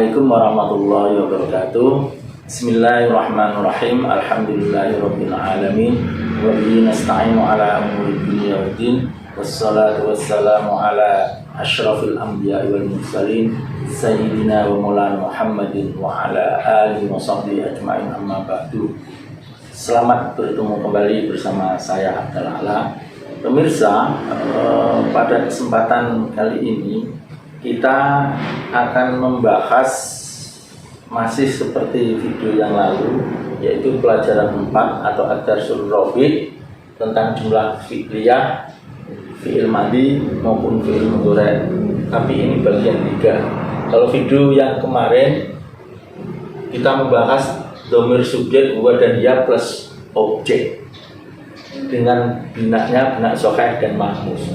Assalamualaikum warahmatullahi wabarakatuh. Bismillahirrahmanirrahim. Alhamdulillahirabbil alamin. Wa bihi nasta'inu ala umuri dunya waddin. Wassalatu wassalamu ala asyrafil anbiya'i wal mursalin sayyidina wa maulana Muhammadin wa ala alihi wa sahbihi ajma'in, amma ba'du. Selamat bertemu kembali bersama saya Abdul A'la. Pemirsa, pada kesempatan kali ini kita akan membahas masih seperti video yang lalu, yaitu pelajaran 4 atau ad-darsul rabi' tentang jumlah fi'liyah, fi'il madhi maupun fi'il mudhari'. Tapi ini bagian 3. Kalau video yang kemarin kita membahas dhamir subjek huwa dan ya plus objek dengan binaknya binak sahih dan mahfuz.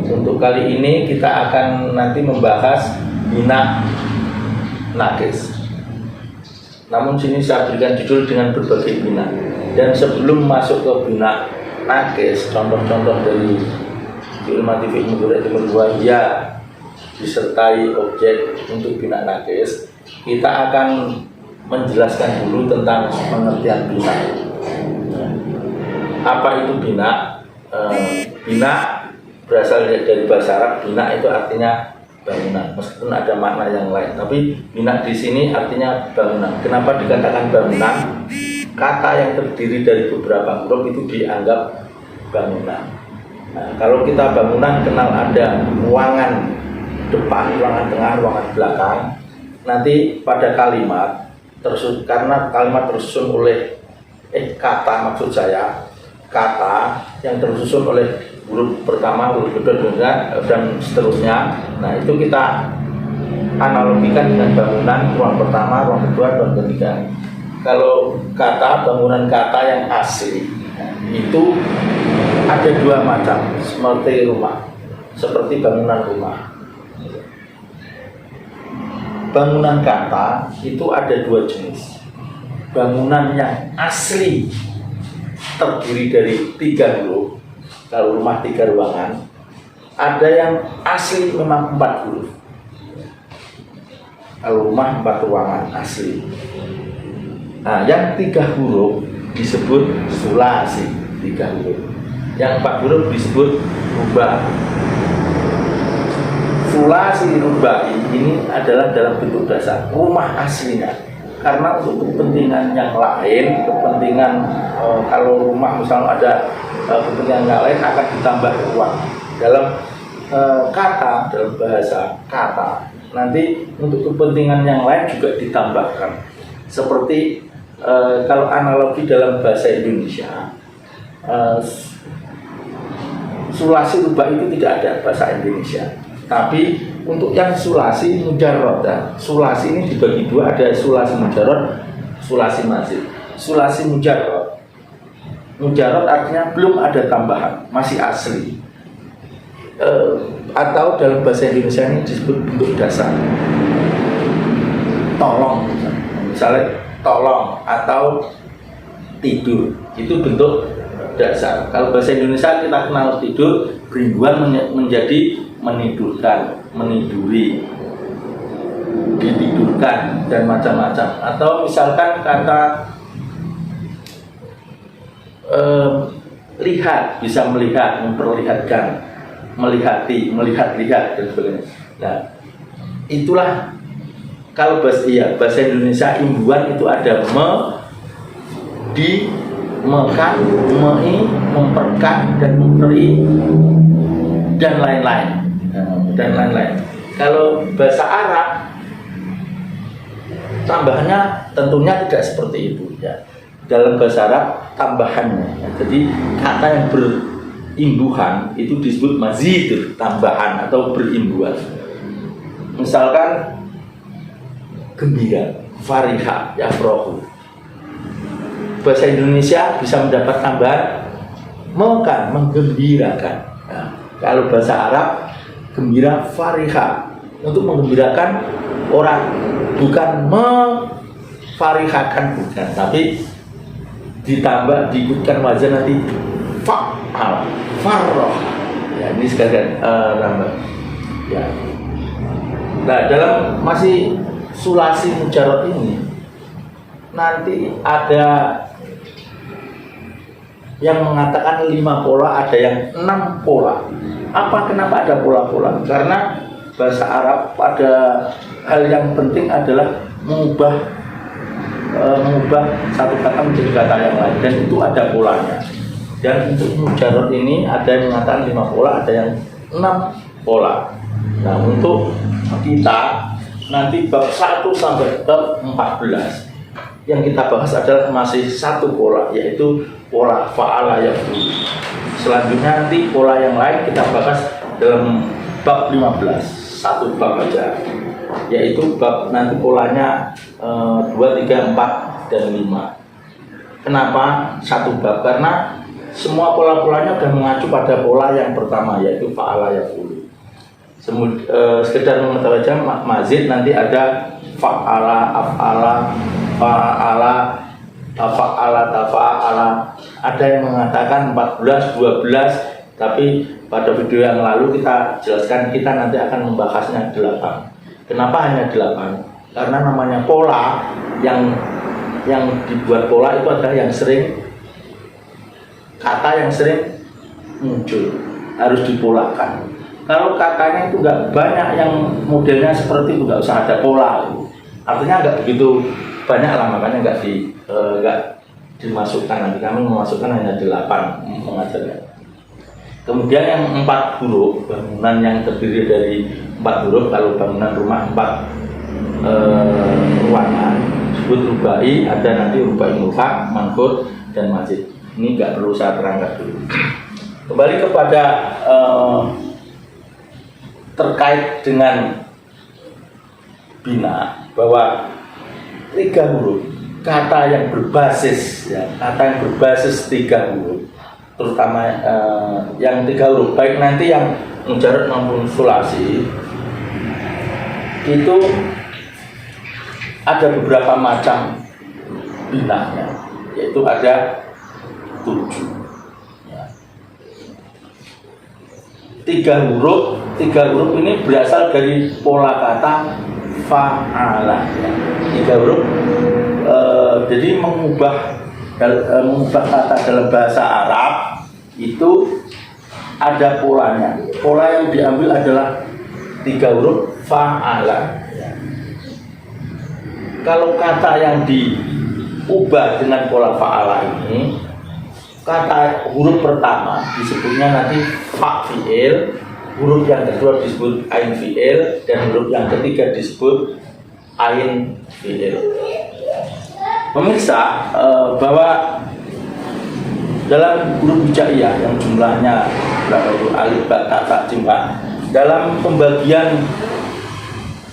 Untuk kali ini kita akan nanti membahas binak nakis. Namun sini saya berikan judul dengan berbagai binak. Dan sebelum masuk ke binak nakis, contoh-contoh dari fi'il madhi, fi'il mudhari', fi'il ya disertai objek untuk binak nakis, kita akan menjelaskan dulu tentang pengertian binak. Apa itu binak? Binak berasal dari bahasa Arab. Bina itu artinya bangunan, meskipun ada makna yang lain. Tapi bina di sini artinya bangunan. Kenapa dikatakan bangunan? Kata yang terdiri dari beberapa huruf itu dianggap bangunan. Nah, kalau kita bangunan kenal ada ruangan depan, ruangan tengah, ruangan belakang. Nanti pada kalimat karena kalimat tersusun oleh kata, maksud saya kata yang tersusun oleh huruf pertama, huruf kedua, dan seterusnya. Nah, itu kita analogikan dengan bangunan, ruang pertama, ruang kedua, ruang ketiga. Kalau kata, bangunan kata yang asli itu ada dua macam, seperti rumah, seperti bangunan rumah. Bangunan kata itu ada dua jenis. Bangunan yang asli terdiri dari 3 huruf. Kalau rumah 3 ruangan, ada yang asli memang 4 huruf. Kalau rumah 4 ruangan asli. Nah, yang 3 huruf disebut sulasi, 3 huruf. Yang 4 huruf disebut rubah. Sulasi rubai ini adalah dalam bentuk dasar rumah aslinya. Karena untuk kepentingan yang lain, kepentingan kalau rumah misalnya ada kepentingan yang lain akan ditambah ruang dalam kata, dalam bahasa kata. Nanti untuk kepentingan yang lain juga ditambahkan. Seperti kalau analogi dalam bahasa Indonesia, sulasi rubah itu tidak ada bahasa Indonesia. Tapi untuk yang sulasi mujarrad, sulasi ini dibagi dua, ada sulasi mujarrad, sulasi mazid. Sulasi mujarrad, mujarrad artinya belum ada tambahan, masih asli. Atau dalam bahasa Indonesia ini disebut bentuk dasar. Tolong, misalnya tolong atau tidur, itu bentuk dasar. Kalau bahasa Indonesia kita kenal tidur, perimbuhan menjadi menidurkan, meniduri, ditidurkan, dan macam-macam. Atau misalkan kata lihat, bisa melihat, memperlihatkan, melihati, melihat-lihat, dan sebagainya. Nah, itulah kalau bahasa Indonesia imbuhan itu ada di, mekan, mei, memperkan, dan memberi, dan lain-lain. Kalau bahasa Arab tambahannya tentunya tidak seperti itu ya. Dalam bahasa Arab tambahannya ya. Jadi kata yang berimbuhan itu disebut mazid, tambahan atau berimbuhan. Misalkan gembira, fariha, yafrahu. Bahasa Indonesia bisa mendapat tambahan mekan, menggembirakan. Nah, kalau bahasa Arab gembira fariha, untuk menggembirakan orang, bukan memfarihakan, bukan, tapi ditambah, diikutkan wazan nanti fa'al, farroh. Ya, ini sekalian nambah. Ya. Nah, dalam masih sulasi mujarot ini nanti ada yang mengatakan 5 pola, ada yang 6 pola. Kenapa ada pola-pola? Karena bahasa Arab pada hal yang penting adalah mengubah satu kata menjadi kata yang lain, dan itu ada polanya. Dan untuk mujarot ini ada yang mengatakan 5 pola, ada yang 6 pola. Nah, untuk kita nanti bab 1 sampai bab 14 yang kita bahas adalah masih satu pola, yaitu pola fa'ala yaf'ulu. Selanjutnya nanti pola yang lain kita bahas dalam bab 15, satu bab aja, yaitu bab nanti polanya 2, 3, 4, dan 5. Kenapa satu bab? Karena semua pola-polanya sudah mengacu pada pola yang pertama, yaitu fa'ala yaf'ulu. Sekedar mengetahui aja, mazid nanti ada fa'ala, af'ala, fa'ala, tafa'ala. Ada yang mengatakan 14, 12, tapi pada video yang lalu kita jelaskan kita nanti akan membahasnya 8. Kenapa hanya 8? Karena namanya pola, yang dibuat pola itu adalah yang sering, kata yang sering muncul, harus dipolakan. Kalau katanya itu nggak banyak yang modelnya seperti itu, nggak usah ada pola. Artinya nggak begitu banyak lah, makanya nggak dimasukkan. Nanti kami memasukkan hanya 8 pengajarnya. Kemudian yang 4 huruf, bangunan yang terdiri dari 4 huruf. Kalau bangunan rumah 4 ruangan disebut rubai. Ada nanti rubai mulhaq, manqut, dan masjid. Ini nggak perlu saya terangkan dulu. Kembali kepada terkait dengan bina, bahwa 3 huruf kata yang berbasis 3 huruf, terutama yang 3 huruf, baik nanti yang mujarad maupun sulasi, itu ada beberapa macam binanya, yaitu ada 7. 3 huruf ini berasal dari pola kata fa'ala. 3 huruf jadi mengubah kata dalam bahasa Arab itu ada polanya. Pola yang diambil adalah 3 huruf fa'ala. Kalau kata yang diubah dengan pola fa'ala ini, kata huruf pertama disebutnya nanti fa fi'il, huruf yang kedua disebut ain fi'il, dan huruf yang ketiga disebut ain fi'il. Pemirsa, bahwa dalam huruf hijaiyah yang jumlahnya berapa itu, alif, ba, ta, ta, jim, ba, dalam pembagian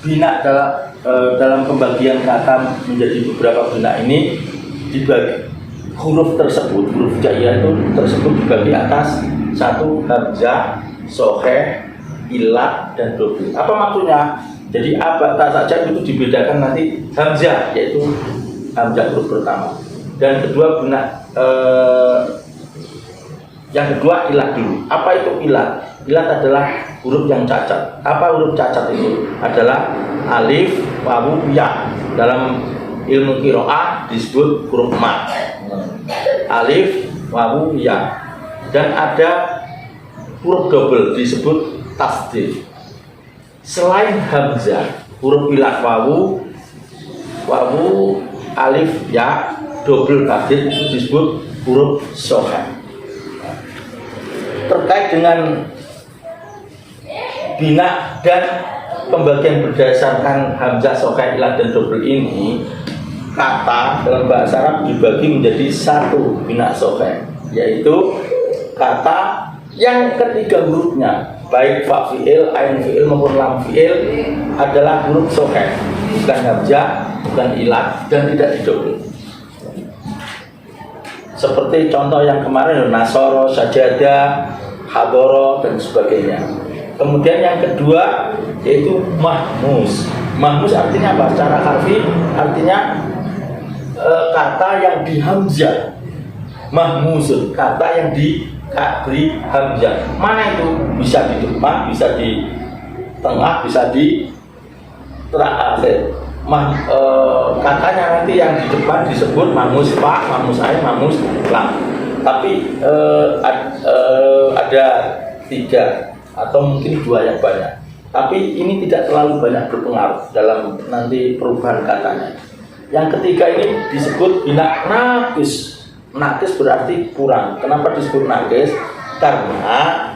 bina, dalam pembagian kata menjadi beberapa bina ini dibagi. Huruf tersebut, huruf hijaiyah itu tersebut dibagi atas 1 hamzah, soheh, ilat, dan dobel. Apa maksudnya? Jadi tak saja itu dibedakan nanti hamzah, yaitu hamzah huruf pertama, dan kedua yang kedua ilat dulu. Apa itu ilat? Ilat adalah huruf yang cacat. Apa huruf cacat itu? Adalah alif, wawu, ya. Dalam ilmu qiraah disebut huruf mat. Alif, wawu, ya. Dan ada huruf double disebut tasdid. Selain hamzah, huruf ilat wawu, alif, ya, double tasdid itu disebut huruf soheh. Terkait dengan bina dan pembagian berdasarkan hamzah, soheh, ilat, dan double ini, kata dalam bahasa Arab dibagi menjadi 1 bina soheh, yaitu kata yang ketiga hurufnya, baik fa fi'il, ain fi'il maupun lam fi'il, adalah huruf soheh, bukan hamzah, bukan ilat, dan tidak didobel. Seperti contoh yang kemarin, nasoro, sajadah, hadoro, dan sebagainya. Kemudian yang kedua yaitu mahmus. Mahmus artinya apa? Secara harfi artinya kata yang di hamzah. Mahmusun, kata yang diberi hamzah. Mana itu? Bisa di depan, bisa di tengah, bisa di terakhir. katanya nanti yang di depan disebut mangus fa, mangus ain, mangus lam. Tapi ada 3 atau mungkin 2 yang banyak. Tapi ini tidak terlalu banyak berpengaruh dalam nanti perubahan katanya. Yang ketiga ini disebut bina nakis. Nakis berarti kurang. Kenapa disebut nakis? Karena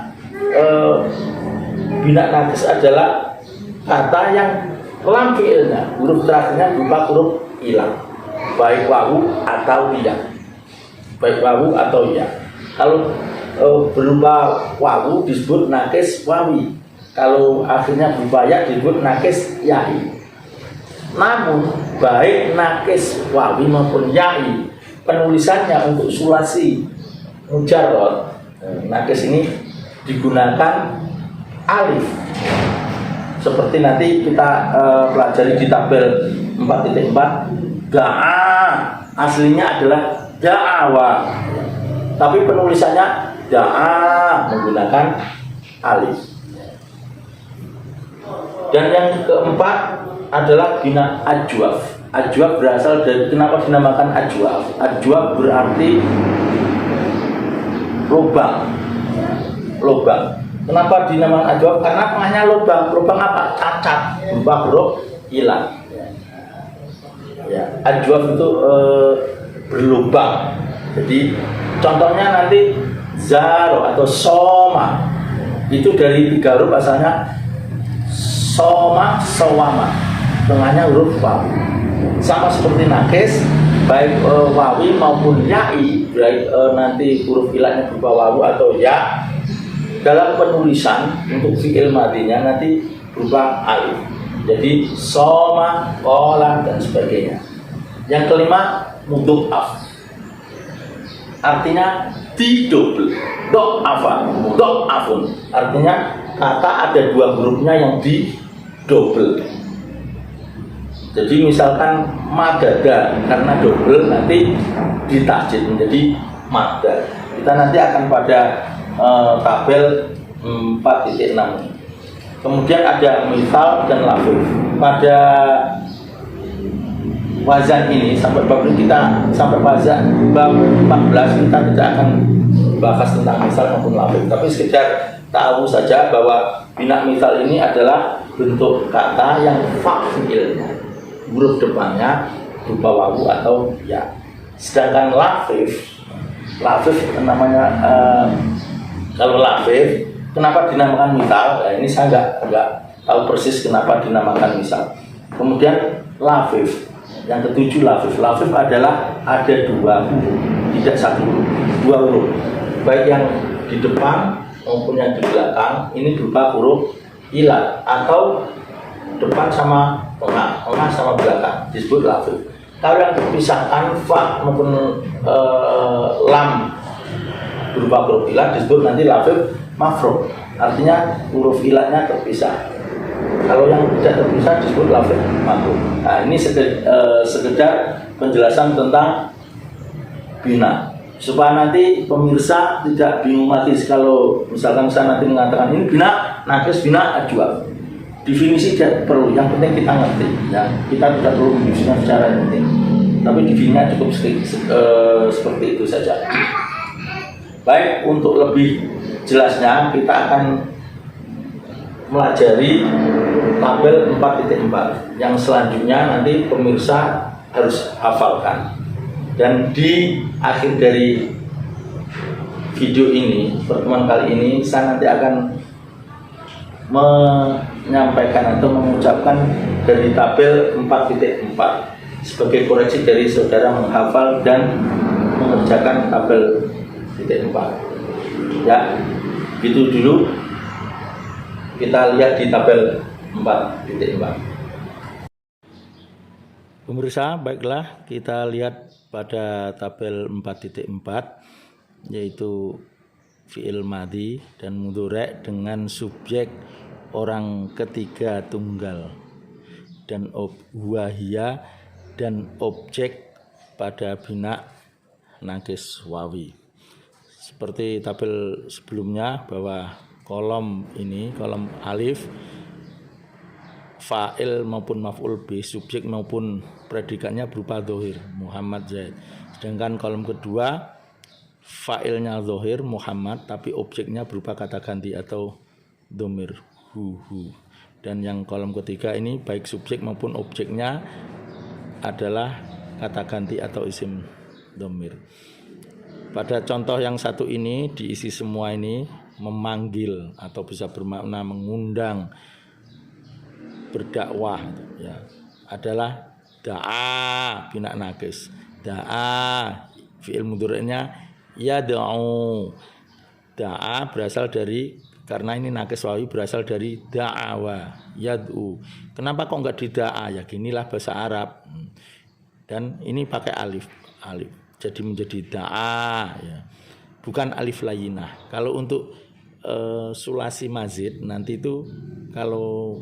bina nakis adalah kata yang lam fi'ilnya, huruf terakhirnya berupa huruf ilang, baik wawu atau iya. Baik wawu atau iya. Kalau berupa wawu disebut nakis wawi. Kalau akhirnya berupa ya disebut nakis yai. Namun baik nakis wawi maupun yai, penulisannya untuk sulasi mujarrad, nakis ini digunakan alif. Seperti nanti kita pelajari di tabel 4.4, da'a aslinya adalah da'awa, tapi penulisannya da'a menggunakan alif. Dan yang keempat adalah bina ajwaf. Ajwaf berasal dari, kenapa dinamakan ajwaf? Ajwaf berarti lubang. Lubang. Kenapa dinamakan ajwaf? Karena tengahnya lubang. Lubang apa? Cacat. Berupa huruf hilang. Ya, ajwaf itu berlubang. Jadi contohnya nanti zaro atau soma, itu dari 3 huruf asalnya soma, sawama, tengahnya huruf wawi. Sama seperti nakis, baik wawi maupun yai, baik nanti huruf ilahnya berupa wawu atau ya, dalam penulisan untuk fi'il madinya nanti berupa alif. Jadi soma, kola, dan sebagainya. Yang kelima, mudhaf, artinya didobel. Do'afun, artinya kata ada 2 hurufnya yang didobel. Jadi misalkan madada, karena dobel nanti ditasjid menjadi madda. Kita nanti akan pada tabel 4.6. Kemudian ada misal dan lafuz. Pada wazan ini sampai bab ini kita sampai wazan bab 14 kita tidak akan bahas tentang misal maupun lafuz, tapi sekedar tahu saja bahwa bina misal ini adalah bentuk kata yang fa'ilnya, huruf depannya berupa wawu atau ya. Sedangkan lafif namanya kalau lafif kenapa dinamakan misal? Nah, ini saya nggak tahu persis kenapa dinamakan misal. Kemudian lafif, yang ketujuh lafif. Lafif adalah ada 2 huruf, tidak 1 huruf, 2 huruf. Baik yang di depan maupun yang di belakang ini berupa huruf ilat atau depan sama tengah sama belakang disebut lafif. Kalau yang terpisahkan fa maupun lam berupa huruf ilat disebut nanti lafif mafruq, artinya huruf ilatnya terpisah. Kalau yang tidak terpisah disebut lafif mafruq. Nah, ini sekedar penjelasan tentang bina, supaya nanti pemirsa tidak bingung mati kalau misalkan saya nanti mengatakan ini bina nakis, bina ajwaf. Definisi tidak perlu, yang penting kita ngerti ya. Kita tidak perlu mendefinisikan secara penting, tapi definisinya cukup seperti itu saja. Baik, untuk lebih jelasnya kita akan melajari tabel 4.4 yang selanjutnya nanti pemirsa harus hafalkan. Dan di akhir dari video ini, pertemuan kali ini, saya nanti akan menyampaikan atau mengucapkan dari tabel 4.4 sebagai koreksi dari saudara menghafal dan mengerjakan tabel 4. Ya, gitu dulu. Kita lihat di tabel 4.4. Pemirsa, baiklah kita lihat pada tabel 4.4, yaitu fi'il madhi dan mudhari' dengan subjek orang ketiga tunggal dan wahia dan objek pada bina nakis wawi. Seperti tabel sebelumnya bahwa kolom ini, kolom alif fa'il maupun maf'ul bih, subjek maupun predikatnya berupa dhohir, Muhammad Zaid. Sedangkan kolom kedua fa'ilnya dhohir Muhammad, tapi objeknya berupa kata ganti atau dhamir hu. Dan yang kolom ketiga ini baik subjek maupun objeknya adalah kata ganti atau isim dhamir. Pada contoh yang satu ini diisi semua ini memanggil atau bisa bermakna mengundang, berdakwah ya, adalah da'a bina naqis. Da'a fi'il mudhari'nya yad'u. Da'a berasal dari, karena ini naqis wawi, berasal dari da'awa, yad'u. Kenapa kok enggak dida'a? Ya ginilah bahasa Arab. Dan ini pakai alif. Jadi menjadi da'a ya. Bukan alif layinah. Kalau untuk sulasi mazid nanti itu kalau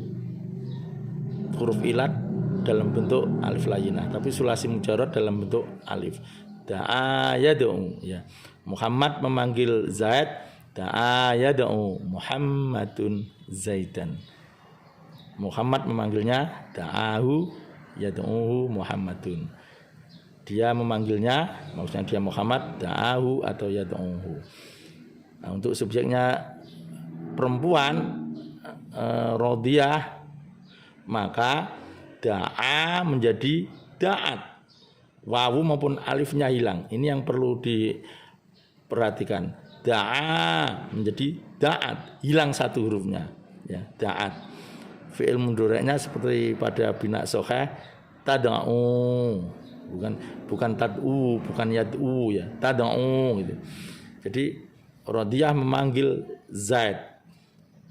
huruf ilat dalam bentuk alif layinah, tapi sulasi mujarrad dalam bentuk alif. Da'a yad'u ya. Muhammad memanggil Zaid, da'a yad'u Muhammadun Zaidan. Muhammad memanggilnya, da'ahu yad'uhu Muhammadun. Dia memanggilnya, maksudnya dia Muhammad, da'ahu atau yad'uhu. Nah, untuk subjeknya perempuan rodiyah, maka da'a menjadi da'at. Wawu maupun alifnya hilang. Ini yang perlu diperhatikan. Da'a menjadi da'at, hilang satu hurufnya ya, da'at. Fi'il mudhari'nya seperti pada bina soheh, tad'u. Bukan tad'u, bukan yad'u ya, tad'u gitu. Jadi rodiyah memanggil Zaid,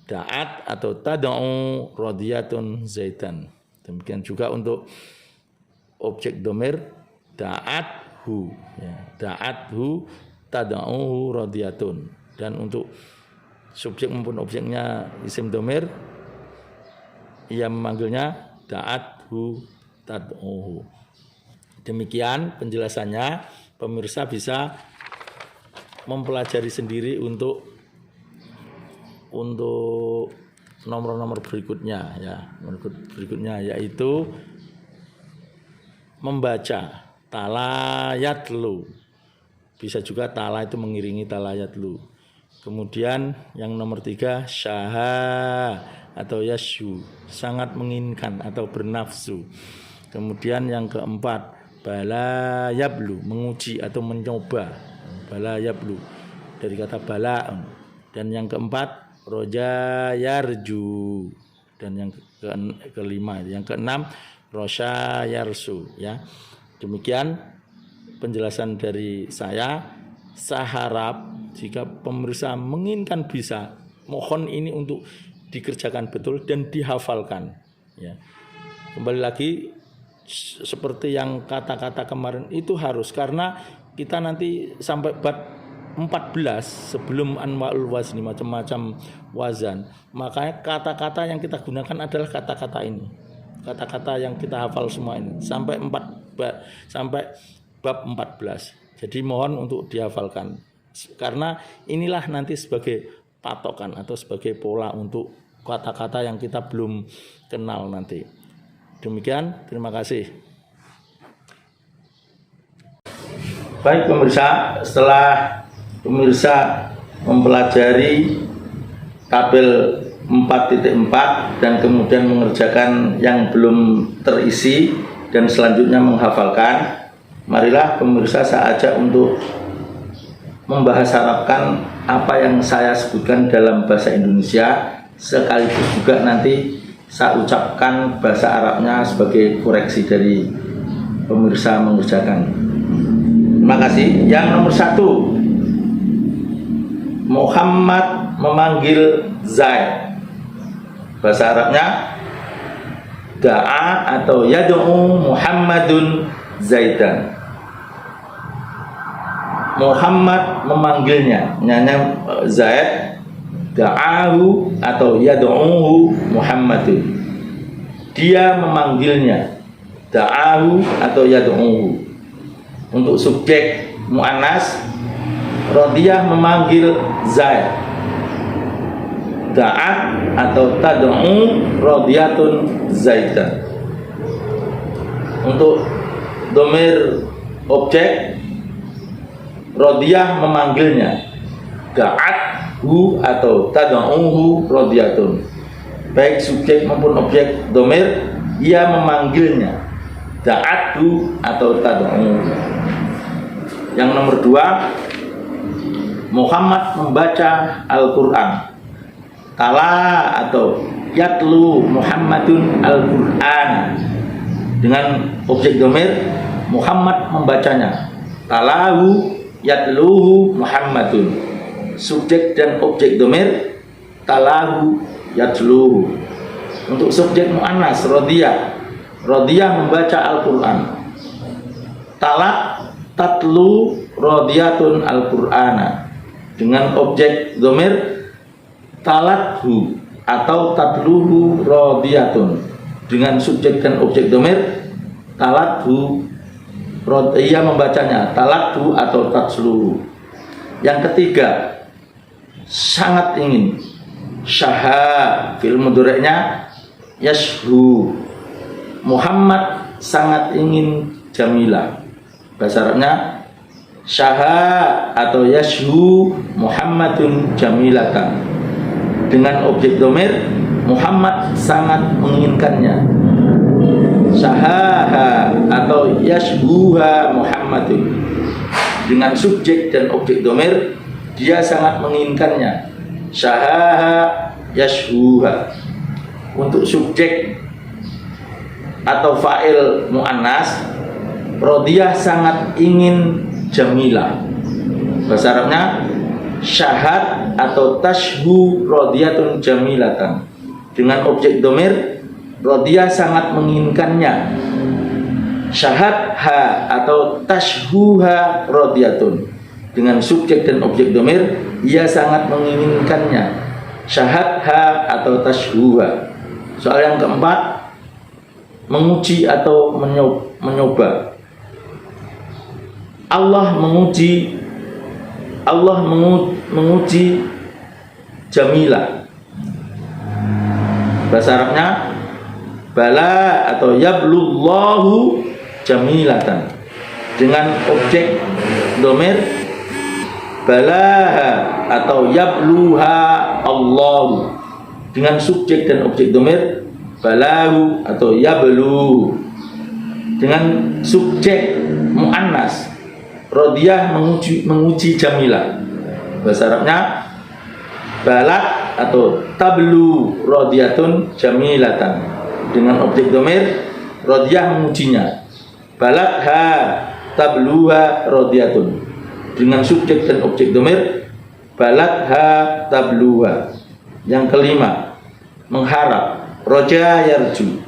da'at atau tad'u rodiyatun Zaidan. Demikian juga untuk objek dhamir da'athu ya, da'athu tad'u rodiyatun. Dan untuk subjek maupun objeknya isim dhamir, ia memanggilnya da'athu tad'uhu. Demikian penjelasannya, pemirsa bisa mempelajari sendiri untuk nomor-nomor berikutnya ya. Berikutnya yaitu membaca talayatlu. Bisa juga tala itu mengiringi talayatlu. Kemudian yang nomor 3 syaha atau yashu, sangat menginginkan atau bernafsu. Kemudian yang keempat bala yablu, menguji atau mencoba. Bala yablu dari kata bala. Dan yang keempat roja yarju. Dan yang kelima, yang keenam rosya yarsu ya. Demikian penjelasan dari saya. Saya harap jika pemirsa menginginkan bisa, mohon ini untuk dikerjakan betul dan dihafalkan ya. Kembali lagi seperti yang kata-kata kemarin itu harus, karena kita nanti sampai bab 14 sebelum anwa'ul wazni, macam-macam wazan, makanya kata-kata yang kita gunakan adalah kata-kata ini, kata-kata yang kita hafal semua ini sampai bab 14. Jadi mohon untuk dihafalkan, karena inilah nanti sebagai patokan atau sebagai pola untuk kata-kata yang kita belum kenal nanti. Demikian, terima kasih. Baik pemirsa, setelah pemirsa mempelajari tabel 4.4 dan kemudian mengerjakan yang belum terisi dan selanjutnya menghafalkan, marilah pemirsa saya ajak untuk membahas harapkan apa yang saya sebutkan dalam bahasa Indonesia, sekaligus juga nanti saya ucapkan bahasa Arabnya sebagai koreksi dari pemirsa mengerjakan. Terima kasih. Yang nomor 1, Muhammad memanggil Zaid. Bahasa Arabnya da'a atau yad'u Muhammadun Zaidan. Muhammad memanggilnya, nyanyi Zaid, da'ahu atau yad'uhu Muhammadun. Dia memanggilnya, da'ahu atau yad'uhu. Untuk subjek muannas, Rodiyah memanggil Zaid. da'at atau tad'u radiyatun zaidan. Untuk domir objek, radiyah memanggilnya, da'at hu atau tad'uhu radiyatun. Baik subjek maupun objek domir, ia memanggilnya, da'at hu atau tad'uhu. Yang nomor 2, Muhammad membaca Al-Quran. Tala atau yatlu Muhammadun Al-Quran. Dengan objek domir, Muhammad membacanya. Talahu yatluhu Muhammadun. Subjek dan objek domir, talahu yatluhu. Untuk subjek mu'annas, radiyah. Radiyah membaca Al-Quran. Talak tatlu radiyatun Al-Qur'ana. Dengan objek domir, talathu atau tatluhu radiyatun. Dengan subjek dan objek domir, talathu, ia membacanya, talathu atau tatluhu. Yang ketiga, sangat ingin, syaha, fi'il mudhari'nya yashhu. Muhammad sangat ingin Jamilah. Bahasa Arabnya syaha atau yashhu Muhammadun Jamilatan. Dengan objek domir, Muhammad sangat menginginkannya. Syahaha atau yashhuha Muhammadun. Dengan subjek dan objek domir, dia sangat menginginkannya. Syahaha yashhuha. Untuk subjek atau fa'il mu'annas, radiyah sangat ingin Jamilah. Bahasa Arabnya syahad atau tashhu radiyatun jamilatan. Dengan objek domir, radiyah sangat menginginkannya. Syahad ha atau tashhuha radiyatun. Dengan subjek dan objek domir, ia sangat menginginkannya. Syahad ha atau tashhuha. Soal yang keempat, menguji atau menyoba. Allah menguji Jamilah. Bahasa Arabnya bala atau yablullahu jamilatan. Dengan objek domir, balaha atau yabluha Allahu. Dengan subjek dan objek domir, balahu atau yablu. Dengan subjek mu'annas, radiyah menguji Jamilah. Bahasa Arabnya balat atau tablu radiyatun jamilatan. Dengan objek domir, radiyah mengujinya. Balat ha tabluha radiyatun. Dengan subjek dan objek domir, balat ha tabluha. Yang kelima, mengharap, roja yarju.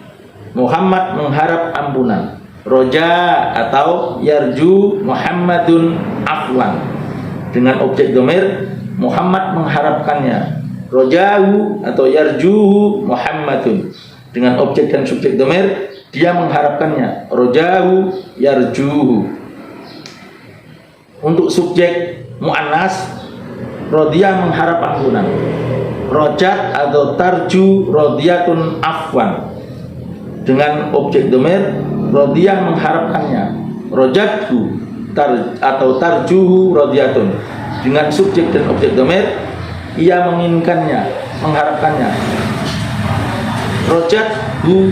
Muhammad mengharap ampunan. Roja atau yarju Muhammadun afwan. Dengan objek domir, Muhammad mengharapkannya. Rojahu atau yarjuhu Muhammadun. Dengan objek dan subjek domir, dia mengharapkannya. Rojahu yarjuhu. Untuk subjek mu'annas, radiyah mengharap ampunan. Rojat atau tarju radiyatun afwan. Dengan objek domir, radiyah mengharapkannya. Rojathu atau tarjuhu radiyatun. Dengan subjek dan objek domir, ia menginginkannya, mengharapkannya. Rojathu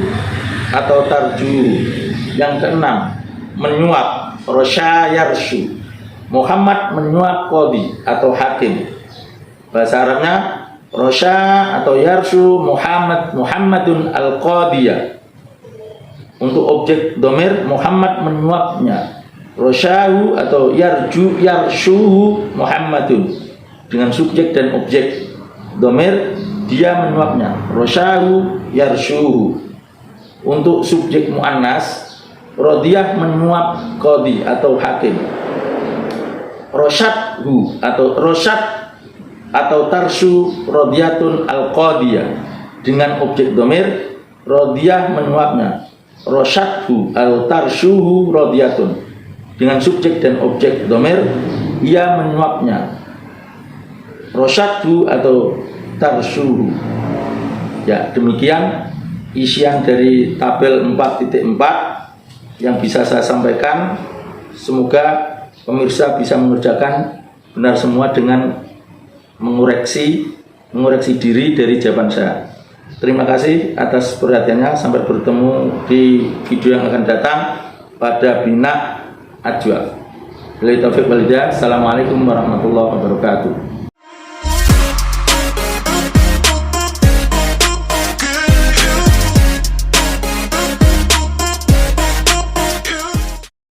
atau tarjuhu. Yang keenam, menyuap, rosya yarshu. Muhammad menyuap qadhi atau hakim. Bahasa Arabnya rosya atau yarshu Muhammadun al-qadiyah. Untuk objek domir, Muhammad menyuapnya. Rosyahu atau yarshuhu Muhammadun. Dengan subjek dan objek domir, dia menyuapnya. Rosyahu yarshuhu. Untuk subjek mu'annas, radiyah menyuap qadhi atau hakim. Rosyadhu atau rosyad atau tarshu radiyatun al-qadiyah. Dengan objek domir, radiyah menyuapnya. Rosyadhu atau tarshuhu radiyatun. Dengan subjek dan objek domir, ia menyuapnya. Rosyadhu atau tarshuhu. Ya, demikian isian dari tabel 4.4 yang bisa saya sampaikan. Semoga pemirsa bisa mengerjakan benar semua dengan mengoreksi diri dari jawaban saya. Terima kasih atas perhatiannya. Sampai bertemu di video yang akan datang pada Bina Ajwa. Assalamualaikum warahmatullahi wabarakatuh.